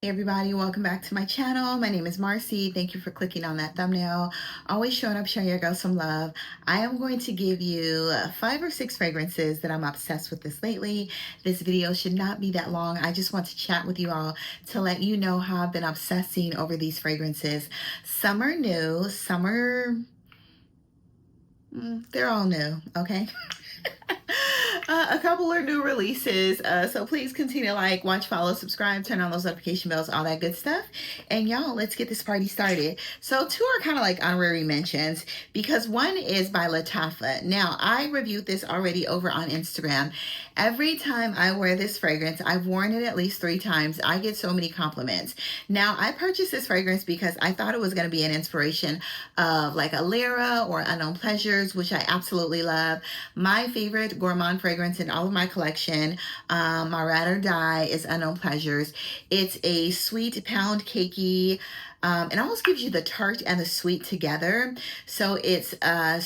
Hey everybody, welcome back to my channel. My name is Marcy. Thank you for clicking on that thumbnail. Always showing up, showing your girl some love. I am going to give you 5 or 6 fragrances that I'm obsessed with this lately. This video should not be that long. I just want to chat with you all to let you know how I've been obsessing over these fragrances. Some are new, some are, they're all new, okay? A couple are new releases, so please continue to like, watch, follow, subscribe, turn on those notification bells, all that good stuff. And y'all, let's get this party started. So 2 are kind of like honorary mentions because one is by Lattafa. Now, I reviewed this already over on Instagram. Every time I wear this fragrance, I've worn it at least 3 times. I get so many compliments. Now, I purchased this fragrance because I thought it was going to be an inspiration of like a Lyra or Unknown Pleasures, which I absolutely love. My favorite gourmand fragrance in all of my collection, my ride or die, is Unknown Pleasures. It's a sweet pound cakey. It almost gives you the tart and the sweet together. So it's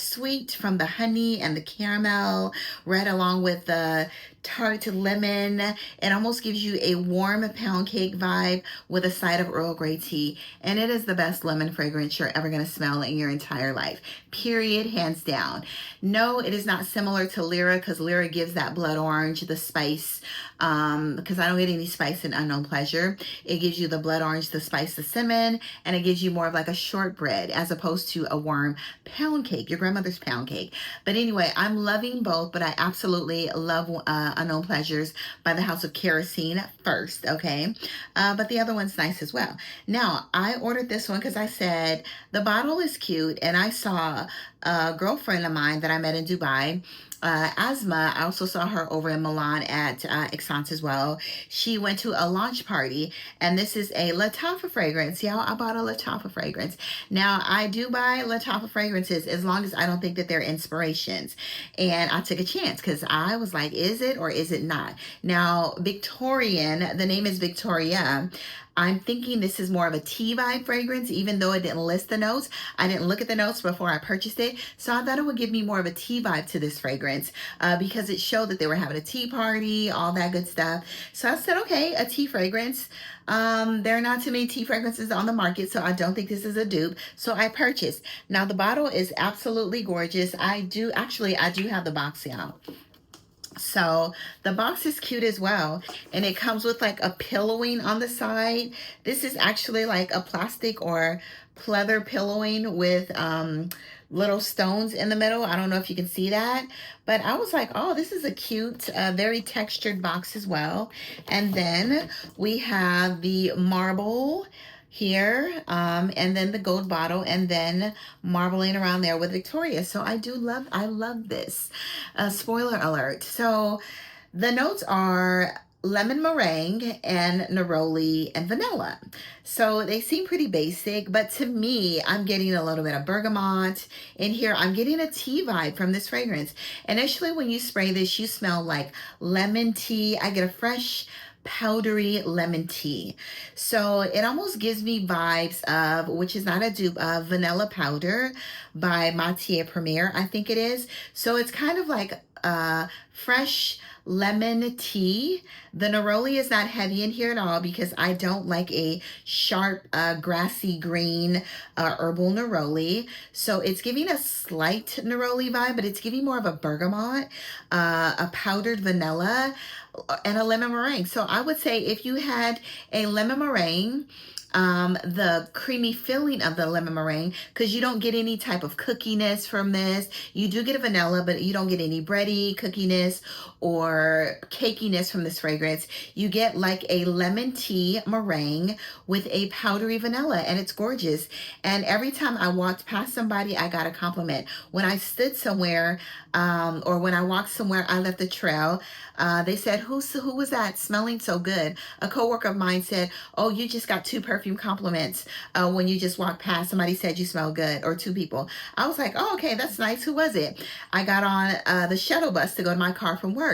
sweet from the honey and the caramel, right along with the tart lemon. It almost gives you a warm pound cake vibe with a side of Earl Grey tea. And it is the best lemon fragrance you're ever going to smell in your entire life. Period, hands down. No, it is not similar to Lyra because Lyra gives that blood orange, the spice, because I don't get any spice in Unknown Pleasure. It gives you the blood orange, the spice, the cinnamon, and it gives you more of like a shortbread as opposed to a warm pound cake, your grandmother's pound cake. But anyway, I'm loving both, but I absolutely love Unknown Pleasures by the House of Kerosene first, okay? But the other one's nice as well. Now, I ordered this one because I said the bottle is cute, and I saw a girlfriend of mine that I met in Dubai, Asma. I also saw her over in Milan at Exante as well. She went to a launch party, and this is a Lattafa fragrance. Y'all, I bought a Lattafa fragrance. Now, I do buy Lattafa fragrances as long as I don't think that they're inspirations. And I took a chance because I was like, is it or is it not? Now, Victorian, the name is Victoria. I'm thinking this is more of a tea vibe fragrance, even though it didn't list the notes. I didn't look at the notes before I purchased it. So I thought it would give me more of a tea vibe to this fragrance because it showed that they were having a tea party, all that good stuff. So I said, okay, a tea fragrance. There are not too many tea fragrances on the market, so I don't think this is a dupe. So I purchased. Now the bottle is absolutely gorgeous. I do have the box out. So the box is cute as well, and it comes with like a pillowing on the side. This is actually like a plastic or pleather pillowing with little stones in the middle. I don't know if you can see that, but I was like, oh, this is a cute, very textured box as well. And then we have the marble here, and then the gold bottle, and then marbling around there with Victoria. So I love this. Spoiler alert. So the notes are lemon meringue and neroli and vanilla. So they seem pretty basic, but to me, I'm getting a little bit of bergamot in here. I'm getting a tea vibe from this fragrance. Initially, when you spray this, you smell like lemon tea. I get a fresh powdery lemon tea. So it almost gives me vibes of, which is not a dupe, of Vanilla Powder by Matière Premiere, I think it is. So it's kind of like fresh lemon tea. The neroli is not heavy in here at all because I don't like a sharp grassy green herbal neroli. So it's giving a slight neroli vibe, but it's giving more of a bergamot, a powdered vanilla, and a lemon meringue. So I would say if you had a lemon meringue, the creamy filling of the lemon meringue, because you don't get any type of cookiness from this. You do get a vanilla, but you don't get any bready cookiness or cakiness from this fragrance. You get like a lemon tea meringue with a powdery vanilla, and it's gorgeous. And every time I walked past somebody, I got a compliment. When I stood somewhere, or when I walked somewhere, I left the trail. They said, who was that smelling so good? A coworker of mine said, oh, you just got 2 perfume compliments when you just walked past. Somebody said you smell good, or 2 people. I was like, oh, okay, that's nice. Who was it? I got on the shuttle bus to go to my car from work.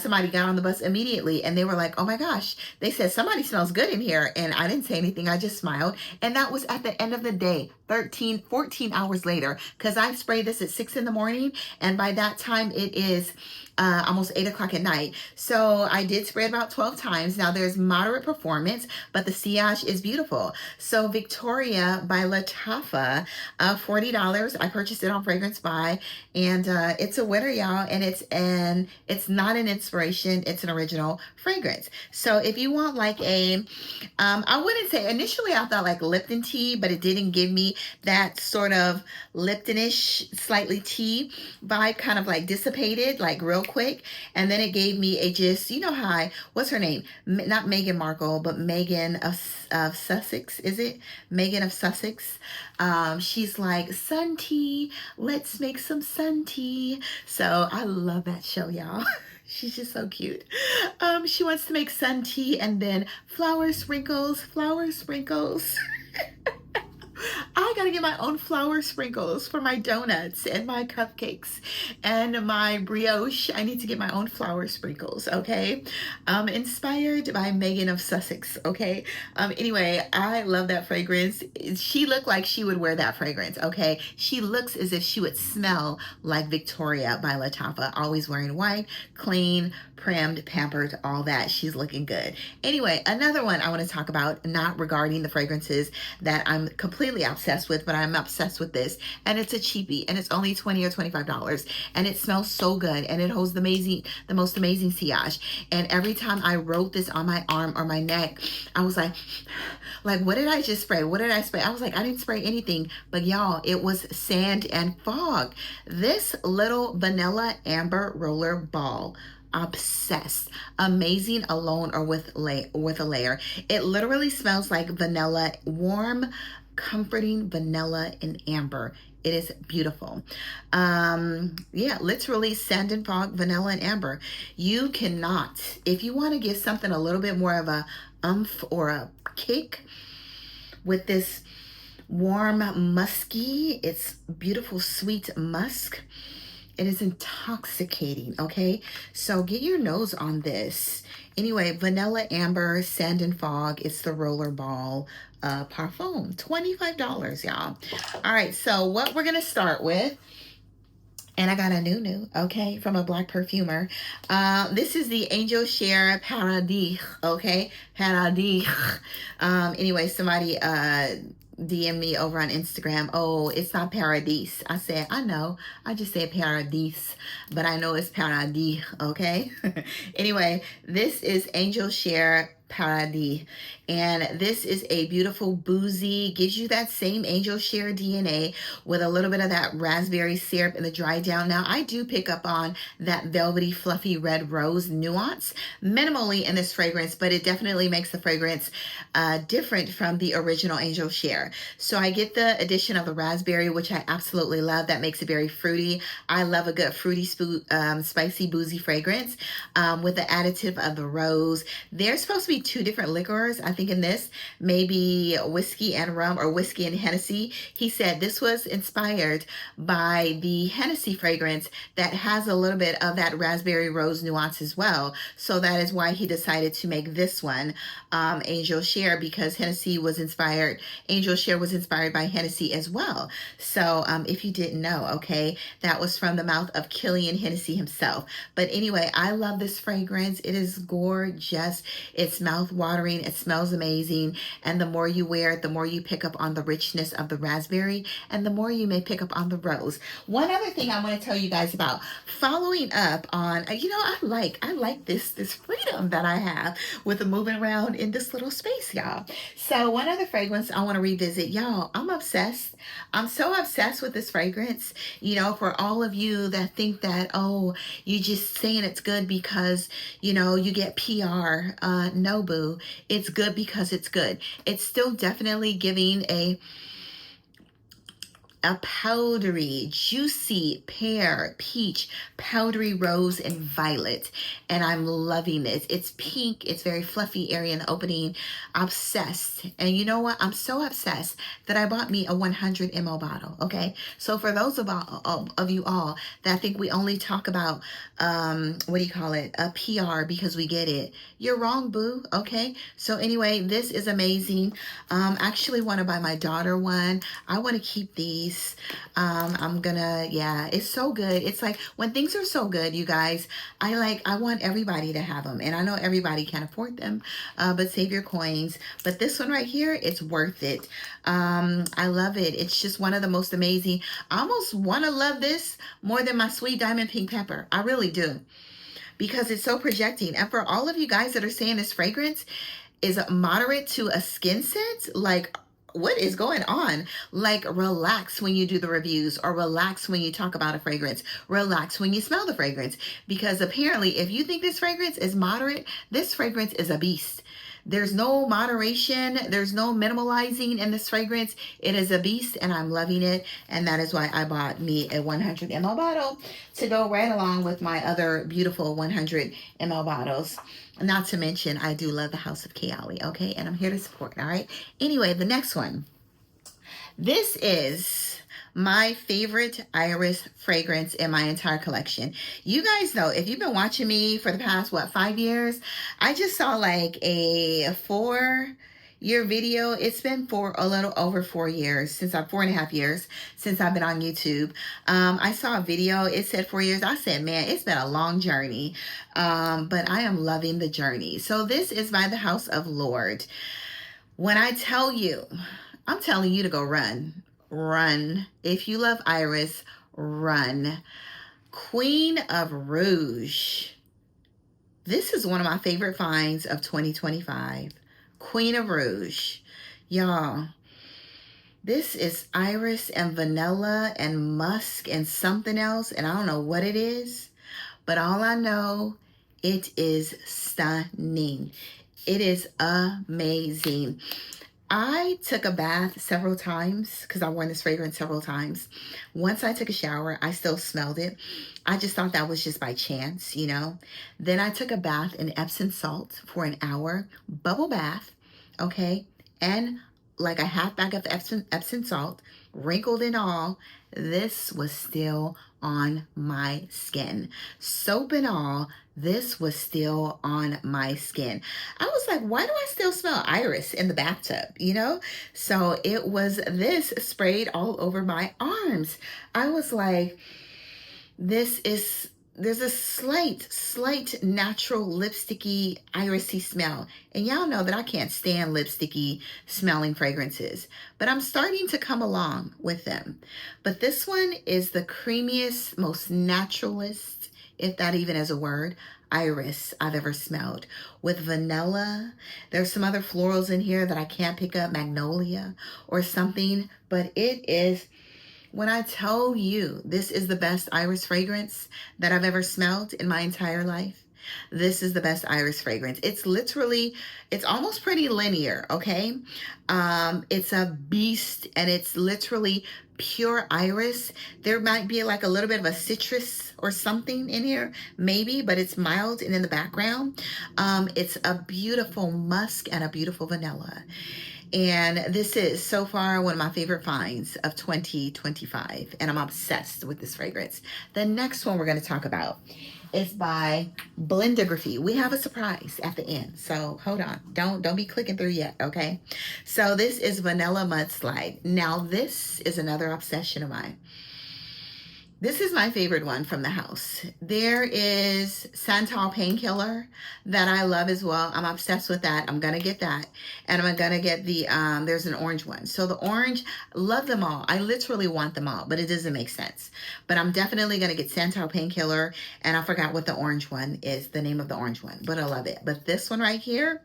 Somebody got on the bus immediately, and they were like, oh my gosh. They said, somebody smells good in here. And I didn't say anything. I just smiled. And that was at the end of the day. 13, 14 hours later, because I sprayed this at 6 in the morning, and by that time it is almost 8 o'clock at night. So I did spray it about 12 times. Now there's moderate performance, but the sillage is beautiful. So Victoria by Lattafa, $40. I purchased it on Fragrance Buy, and it's a winner, y'all, and it's not an inspiration, it's an original fragrance. So if you want like a, I wouldn't say, initially I thought like Lipton tea, but it didn't give me that sort of Lipton-ish, slightly tea vibe, kind of like dissipated, like real quick. And then it gave me a just, you know how what's her name? Not Meghan Markle, but Megan of Sussex, is it? Megan of Sussex. She's like, sun tea, let's make some sun tea. So I love that show, y'all. She's just so cute. She wants to make sun tea and then flower sprinkles, flower sprinkles. I gotta get my own flour sprinkles for my donuts and my cupcakes and my brioche. I need to get my own flour sprinkles, okay? Inspired by Megan of Sussex, okay? Anyway, I love that fragrance. She looked like she would wear that fragrance, okay? She looks as if she would smell like Victoria by Lattafa, always wearing white, clean, primmed, pampered, all that. She's looking good. Anyway, another one I want to talk about, not regarding the fragrances that I'm completely obsessed with, but I'm obsessed with this, and it's a cheapie, and it's only $20 or $25, and it smells so good, and it holds the most amazing sillage. And every time I wrote this on my arm or my neck, I was like, what did I just spray? What did I spray? I was like, I didn't spray anything, but y'all, it was sand and fog. This little vanilla amber roller ball, obsessed, amazing alone or with a layer. It literally smells like vanilla, warm, comforting vanilla and amber. It is beautiful. Yeah, literally sand and fog, vanilla and amber. You cannot, if you want to give something a little bit more of a oomph or a kick with this warm musky, it's beautiful sweet musk. It is intoxicating, okay? So get your nose on this. Anyway, vanilla amber, sand and fog. It's the roller ball Parfum. $25, y'all. All right, so what we're gonna start with, and I got a new, okay, from a black perfumer. This is the Angel Share Paradis, okay? Paradis. Anyway, somebody DM me over on Instagram. Oh, it's not Paradis. I said, I know. I just said Paradis, but I know it's Paradis, okay? Anyway, this is Angel Share Paradis, and this is a beautiful boozy, gives you that same Angel Share DNA with a little bit of that raspberry syrup in the dry down. Now I do pick up on that velvety fluffy red rose nuance minimally in this fragrance, but it definitely makes the fragrance different from the original Angel Share. So I get the addition of the raspberry, which I absolutely love. That makes it very fruity. I love a good fruity spicy boozy fragrance with the additive of the rose. There's supposed to be two different liquors. I think in this, maybe whiskey and rum or whiskey and Hennessy. He said this was inspired by the Hennessy fragrance that has a little bit of that raspberry rose nuance as well. So that is why he decided to make this one Angel Share, because Angel Share was inspired by Hennessy as well. So if you didn't know, okay, that was from the mouth of Killian Hennessy himself. But anyway, I love this fragrance. It is gorgeous. It's mouth-watering. It smells amazing. And the more you wear it, the more you pick up on the richness of the raspberry, and the more you may pick up on the rose. One other thing I want to tell you guys about, following up on, I like this freedom that I have with moving around in this little space, y'all. So one other fragrance I want to revisit, y'all. I'm obsessed. I'm so obsessed with this fragrance. For all of you that think that, oh, you just saying it's good because, you get PR. No, boo. It's good because it's good. It's still definitely giving a a powdery, juicy pear, peach, powdery rose, and violet. And I'm loving this. It's pink. It's very fluffy, airy in the opening. Obsessed. And you know what? I'm so obsessed that I bought me a 100 ml bottle. Okay. So for those of you all that think we only talk about, what do you call it? A PR because we get it. You're wrong, boo. Okay. So anyway, this is amazing. Actually want to buy my daughter one. I want to keep these. I'm gonna, yeah, it's so good. It's like when things are so good, you guys, I want everybody to have them. And I know everybody can't afford them, but save your coins. But this one right here, it's worth it. I love it. It's just one of the most amazing. I almost want to love this more than my Sweet Diamond Pink Pepper. I really do. Because it's so projecting. And for all of you guys that are saying this fragrance is moderate to a skin scent, like, what is going on? Like, relax when you do the reviews, or relax when you talk about a fragrance. Relax when you smell the fragrance. Because apparently, if you think this fragrance is moderate, this fragrance is a beast. There's no moderation. There's no minimalizing in this fragrance. It is a beast, and I'm loving it. And that is why I bought me a 100 ml bottle to go right along with my other beautiful 100 ml bottles. Not to mention, I do love the House of Kayali, okay? And I'm here to support, all right? Anyway, the next one. This is my favorite iris fragrance in my entire collection. You guys know, if you've been watching me for the past, 5 years, I just saw like a 4-year video. It's been for a little over 4 years, 4.5 years since I've been on YouTube. I saw a video, it said 4 years. I said, man, it's been a long journey, but I am loving the journey. So this is by the House of Lord. When I tell you, I'm telling you to go run. Run. If you love iris, run. Queen of Rouge. This is one of my favorite finds of 2025. Queen of Rouge. Y'all, this is iris and vanilla and musk and something else, and I don't know what it is, but all I know, it is stunning. It is amazing. I took a bath several times because I've worn this fragrance several times. Once I took a shower, I still smelled it. I just thought that was just by chance, you know. Then I took a bath in Epsom salt for an hour, bubble bath, okay, and like a half bag of Epsom salt, wrinkled and all. This was still on my skin. Soap and all, this was still on my skin. I was like, why do I still smell iris in the bathtub, you know? So it was this sprayed all over my arms. I was like, there's a slight natural lipsticky, irisy smell. And y'all know that I can't stand lipsticky smelling fragrances, but I'm starting to come along with them. But this one is the creamiest, most naturalist, if that even is a word, iris I've ever smelled. With vanilla, there's some other florals in here that I can't pick up, magnolia or something, but it is, when I tell you this is the best iris fragrance that I've ever smelled in my entire life, this is the best iris fragrance. It's literally, it's almost pretty linear, okay? It's a beast, and it's literally pure iris. There might be like a little bit of a citrus or something in here, maybe, but it's mild and in the background. It's a beautiful musk and a beautiful vanilla. And this is so far one of my favorite finds of 2025. And I'm obsessed with this fragrance. The next one we're going to talk about is by Blendergraphy. We have a surprise at the end. So hold on. Don't be clicking through yet, okay? So this is Vanilla MUDSLIDE. Now this is another obsession of mine. This is my favorite one from the house. There is Santal Painkiller that I love as well. I'm obsessed with that. I'm going to get that. And I'm going to get the, there's an orange one. So the orange, love them all. I literally want them all, but it doesn't make sense. But I'm definitely going to get Santal Painkiller. And I forgot what the orange one is, the name of the orange one, but I love it. But this one right here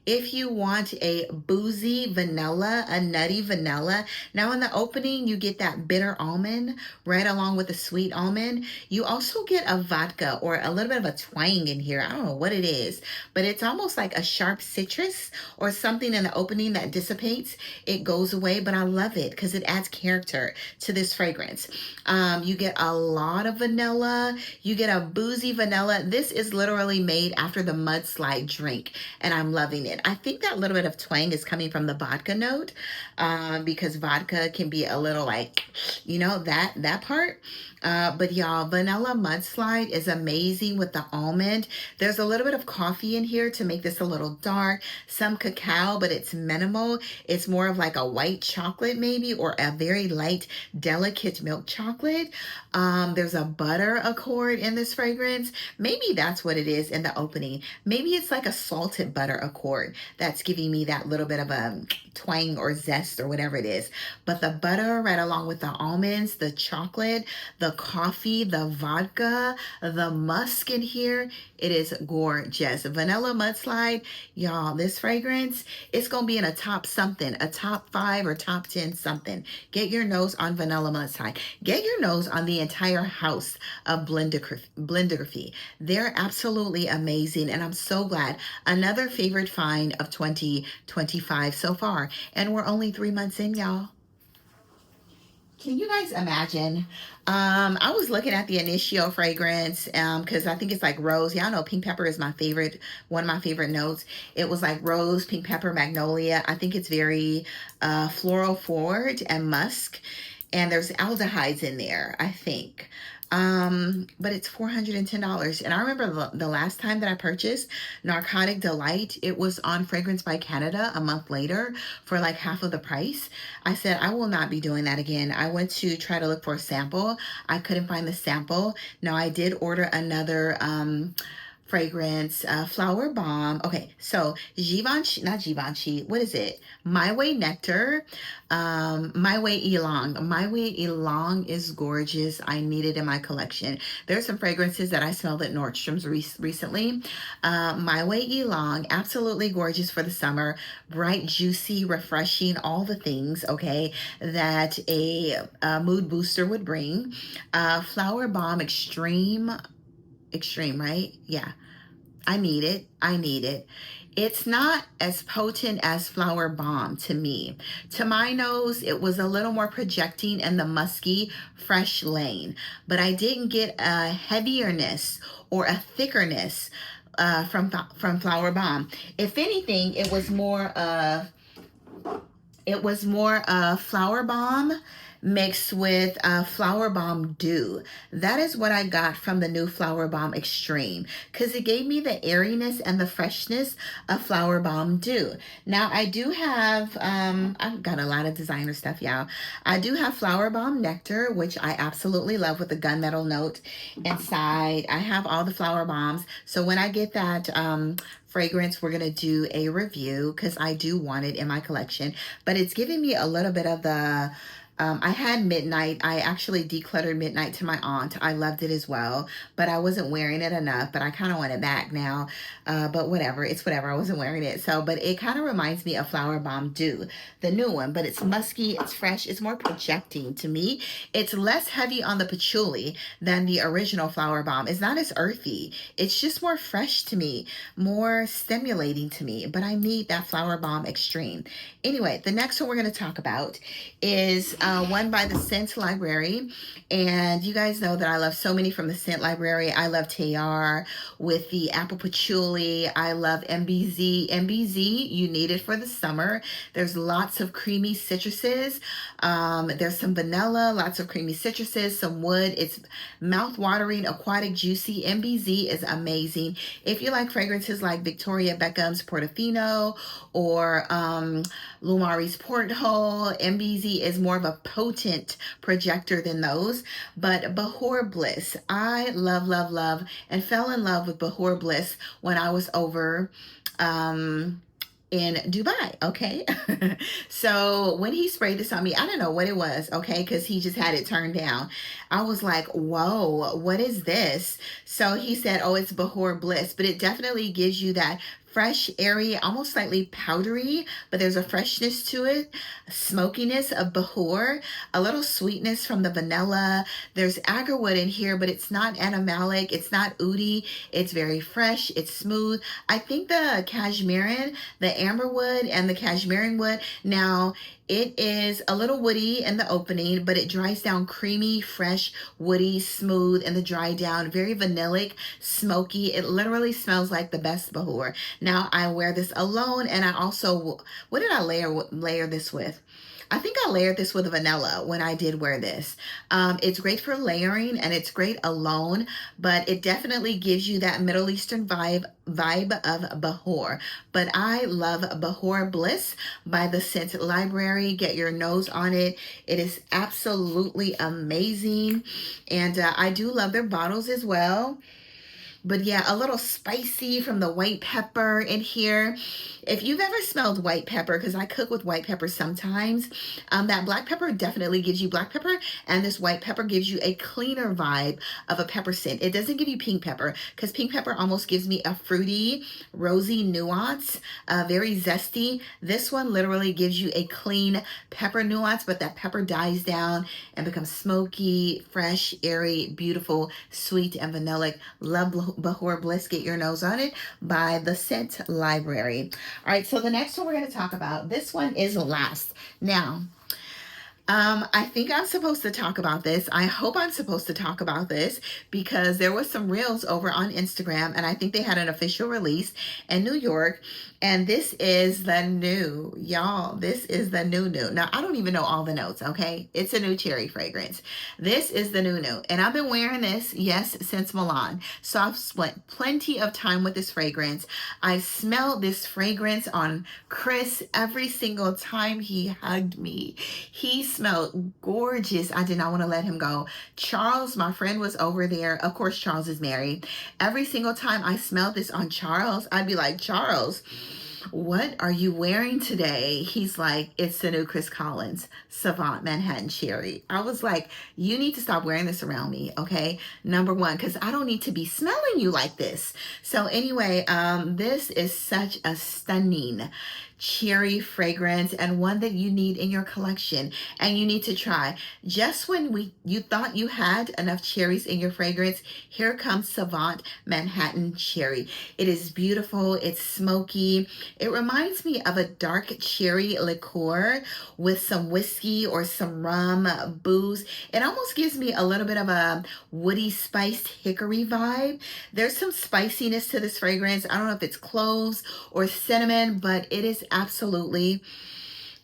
If you want a boozy vanilla, a nutty vanilla, now in the opening, you get that bitter almond right along with the sweet almond. You also get a vodka or a little bit of a twang in here. I don't know what it is, but it's almost like a sharp citrus or something in the opening that dissipates. It goes away, but I love it because it adds character to this fragrance. You get a lot of vanilla. You get a boozy vanilla. This is literally made after the MUDSLIDE drink, and I'm loving it. I think that little bit of twang is coming from the vodka note, because vodka can be a little like, you know, that part. But y'all, vanilla MUDSLIDE is amazing with the almond. There's a little bit of coffee in here to make this a little dark, some cacao, but it's minimal. It's more of like a white chocolate maybe, or a very light, delicate milk chocolate. There's a butter accord in this fragrance. Maybe that's what it is in the opening. Maybe it's like a salted butter accord that's giving me that little bit of a twang or zest or whatever it is. But the butter right along with the almonds, the chocolate, the coffee, the vodka, the musk in here, it is gorgeous. Vanilla MUDSLIDE, y'all, this fragrance, it's going to be in a top something, a top 5 or top 10 something. Get your nose on vanilla MUDSLIDE. Get your nose on the entire house of Blendergraphy. They're absolutely amazing, and I'm so glad. Another favorite find of 2025 so far, and we're only 3 months in, y'all. Can you guys imagine? I was looking at the Initio fragrance because I think it's like rose. Y'all know pink pepper is my favorite, one of my favorite notes. It was like rose, pink pepper, magnolia. I think it's very floral forward and musk. And there's aldehydes in there, I think. But it's $410. And I remember the last time that I purchased Narcotic Delight, it was on Fragrance by Canada a month later for like half of the price. I said, I will not be doing that again. I went to try to look for a sample. I couldn't find the sample. Now I did order another, fragrance, flower bomb. Okay, so Givenchy, not Givenchy, what is it? My Way Nectar, My Way Ylang. My Way Ylang is gorgeous. I need it in my collection. There's some fragrances that I smelled at Nordstrom's recently. My Way Ylang, absolutely gorgeous for the summer. Bright, juicy, refreshing, all the things, okay, that a mood booster would bring. Flower Bomb Extreme, right? Yeah. I need it. I need it. It's not as potent as Flower Bomb to me. To my nose, it was a little more projecting in the musky, fresh lane. But I didn't get a heavierness or a thickerness from Flower Bomb. If anything, it was more Flower Bomb mixed with Flower Bomb Dew. That is what I got from the new Flower Bomb Extreme, because it gave me the airiness and the freshness of Flower Bomb Dew. Now I do have, I've got a lot of designer stuff, y'all. I do have Flower Bomb Nectar, which I absolutely love, with the gunmetal note inside. I have all the Flower Bombs. So when I get that fragrance, we're gonna do a review because I do want it in my collection. But it's giving me a little bit of the I had Midnight. I actually decluttered Midnight to my aunt. I loved it as well, but I wasn't wearing it enough, but I kind of want it back now. But whatever, it's whatever. I wasn't wearing it. So, but it kind of reminds me of Flower Bomb Dew, the new one, but it's musky, it's fresh, it's more projecting to me. It's less heavy on the patchouli than the original Flower Bomb. It's not as earthy. It's just more fresh to me, more stimulating to me, but I need that Flower Bomb Extreme. Anyway, the next one we're going to talk about is one by the Scent Library. And you guys know that I love so many from the Scent Library. I love Tayar with the apple patchouli. I love MBZ. MBZ, you need it for the summer. There's lots of creamy citruses. There's some vanilla, lots of creamy citruses, some wood. It's mouth-watering, aquatic, juicy. MBZ is amazing. If you like fragrances like Victoria Beckham's Portofino or Lumari's Porthole, MBZ is more of a potent projector than those. But Bahor Bliss, I love, love, love, and fell in love with Bahor Bliss when I was over in Dubai, okay? So when he sprayed this on me, I don't know what it was, okay, because he just had it turned down. I was like, whoa, what is this? So he said, oh, it's Bahor Bliss, but it definitely gives you that fresh, airy, almost slightly powdery, but there's a freshness to it, a smokiness of Bahor, a little sweetness from the vanilla. There's agarwood in here, but it's not animalic, it's not oody, it's very fresh, it's smooth. I think the cashmerean, the amberwood and the cashmerean wood, now it is a little woody in the opening, but it dries down creamy, fresh, woody, smooth in the dry down, very vanillic, smoky. It literally smells like the best Bahor. Now I wear this alone, and I also, what did I layer this with? I think I layered this with vanilla when I did wear this. It's great for layering and it's great alone, but it definitely gives you that Middle Eastern vibe of Bahor. But I love Bahor Bliss by the Scent Library. Get your nose on it. It is absolutely amazing. And I do love their bottles as well. But yeah, a little spicy from the white pepper in here. If you've ever smelled white pepper, because I cook with white pepper sometimes, that black pepper definitely gives you black pepper, and this white pepper gives you a cleaner vibe of a pepper scent. It doesn't give you pink pepper, because pink pepper almost gives me a fruity, rosy nuance, very zesty. This one literally gives you a clean pepper nuance, but that pepper dies down and becomes smoky, fresh, airy, beautiful, sweet, and vanillic. Love Bahor Bliss. Get your nose on it by the Scent Library. All right, so the next one we're going to talk about, this one is last. Now, I think I'm supposed to talk about this. I hope I'm supposed to talk about this because there was some reels over on Instagram, and I think they had an official release in New York. And this is the new, y'all, this is the new. Now, I don't even know all the notes, okay? It's a new cherry fragrance. This is the new. And I've been wearing this, yes, since Milan. So I've spent plenty of time with this fragrance. I smelled this fragrance on Chris every single time he hugged me. He smelled gorgeous. I did not want to let him go. Charles, my friend, was over there. Of course, Charles is married. Every single time I smelled this on Charles, I'd be like, Charles, what are you wearing today? He's like, it's the new Chris Collins Savant Manhattan Cherry. I was like, you need to stop wearing this around me, okay? Number one, because I don't need to be smelling you like this. So anyway, this is such a stunning cherry fragrance and one that you need in your collection and you need to try. Just when you thought you had enough cherries in your fragrance, here comes Savant Manhattan Cherry. It is beautiful. It's smoky. It reminds me of a dark cherry liqueur with some whiskey or some rum, booze. It almost gives me a little bit of a woody spiced hickory vibe. There's some spiciness to this fragrance. I don't know if it's cloves or cinnamon, but it is absolutely,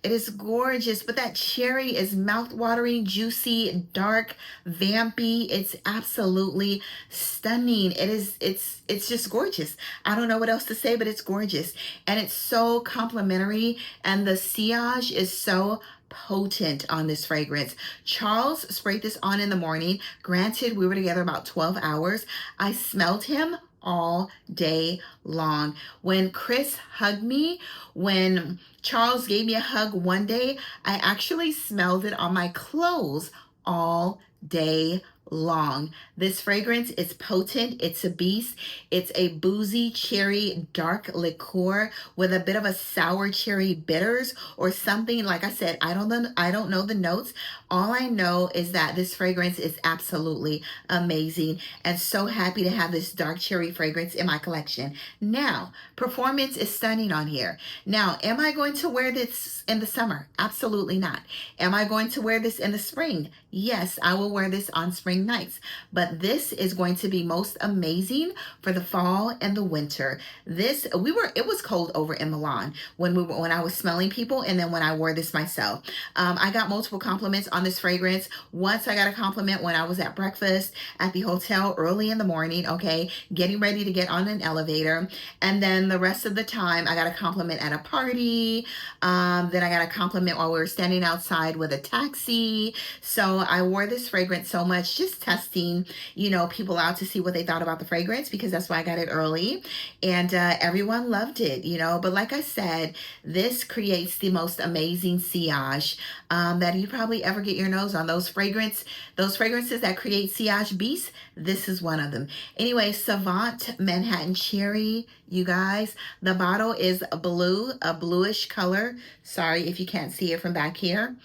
it is gorgeous. But that cherry is mouth-watering, juicy, dark, vampy. It's absolutely stunning. It's just gorgeous. I don't know what else to say, but it's gorgeous. And it's so complimentary. And the sillage is so potent on this fragrance. Charles sprayed this on in the morning. Granted, we were together about 12 hours. I smelled him all day long. When Chris hugged me, when Charles gave me a hug one day, I actually smelled it on my clothes all day long. This fragrance is potent. It's a beast. It's a boozy cherry dark liqueur with a bit of a sour cherry bitters or something. Like I said, I don't know the notes. All I know is that this fragrance is absolutely amazing, and so happy to have this dark cherry fragrance in my collection. Now, performance is stunning on here. Now, am I going to wear this in the summer? Absolutely not. Am I going to wear this in the spring? Yes, I will wear this on spring nights, but this is going to be most amazing for the fall and the winter. It was cold over in Milan when I was smelling people, and then when I wore this myself. I got multiple compliments on this fragrance. Once I got a compliment when I was at breakfast at the hotel early in the morning, okay, getting ready to get on an elevator. And then the rest of the time I got a compliment at a party. Then I got a compliment while we were standing outside with a taxi. So I wore this fragrance so much just just testing, you know, people out to see what they thought about the fragrance, because that's why I got it early. And everyone loved it, you know. But like I said, this creates the most amazing sillage that you probably ever get your nose on. Those fragrances that create sillage beasts, this is one of them. Anyway, Savant Manhattan Cherry, you guys. The bottle is blue, a bluish color. Sorry if you can't see it from back here.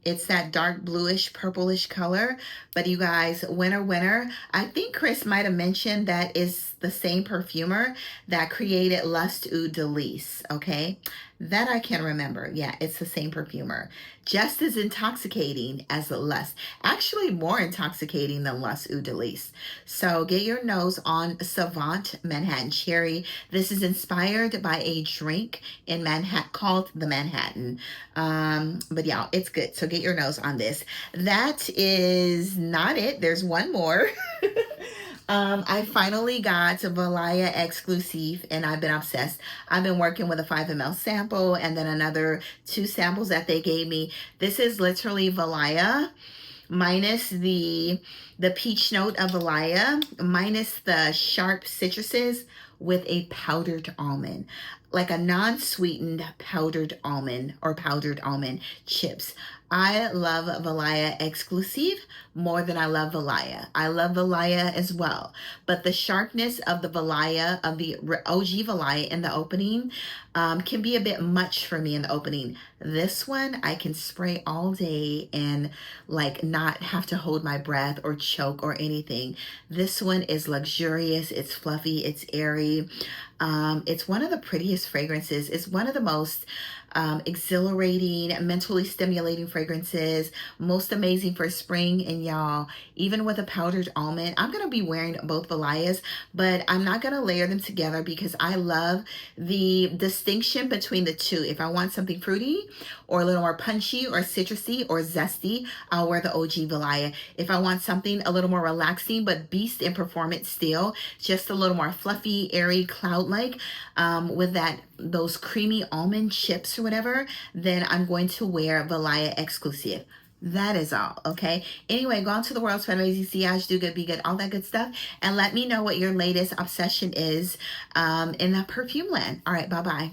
It's that dark bluish, purplish color. But you guys, winner. I think Chris might have mentioned that is the same perfumer that created Lust Eau de Lis, okay? That I can remember. Yeah, it's the same perfumer. Just as intoxicating as Lust. Actually more intoxicating than Lust Eau de Lis. So get your nose on Savant Manhattan Cherry. This is inspired by a drink in Manhattan called the Manhattan. But yeah, it's good. So get your nose on this. That is not it. There's one more. I finally got Valaya Exclusive, and I've been obsessed. I've been working with a 5 ml sample and then another 2 samples that they gave me. This is literally Valaya minus the peach note of Valaya, minus the sharp citruses, with a powdered almond, like a non-sweetened powdered almond or powdered almond chips. I love Valaya Exclusive more than I love Valaya. I love Valaya as well, but the sharpness of the Valaya, of the OG Valaya in the opening, can be a bit much for me in the opening. This one I can spray all day and like not have to hold my breath or choke or anything. This one is luxurious, it's fluffy, it's airy. It's one of the prettiest fragrances. It's one of the most exhilarating, mentally stimulating fragrances, most amazing for spring. And y'all, even with a powdered almond, I'm going to be wearing both Valayas, but I'm not going to layer them together because I love the distinction between the two. If I want something fruity or a little more punchy or citrusy or zesty, I'll wear the OG Valaya. If I want something a little more relaxing but beast in performance still, just a little more fluffy, airy, cloud-like, with those creamy almond chips or whatever, then I'm going to wear Valaya Exclusive. That is all, okay? Anyway, go out to the world, spread amazing, sillage, do good, be good, all that good stuff. And let me know what your latest obsession is in the perfume land. All right, bye-bye.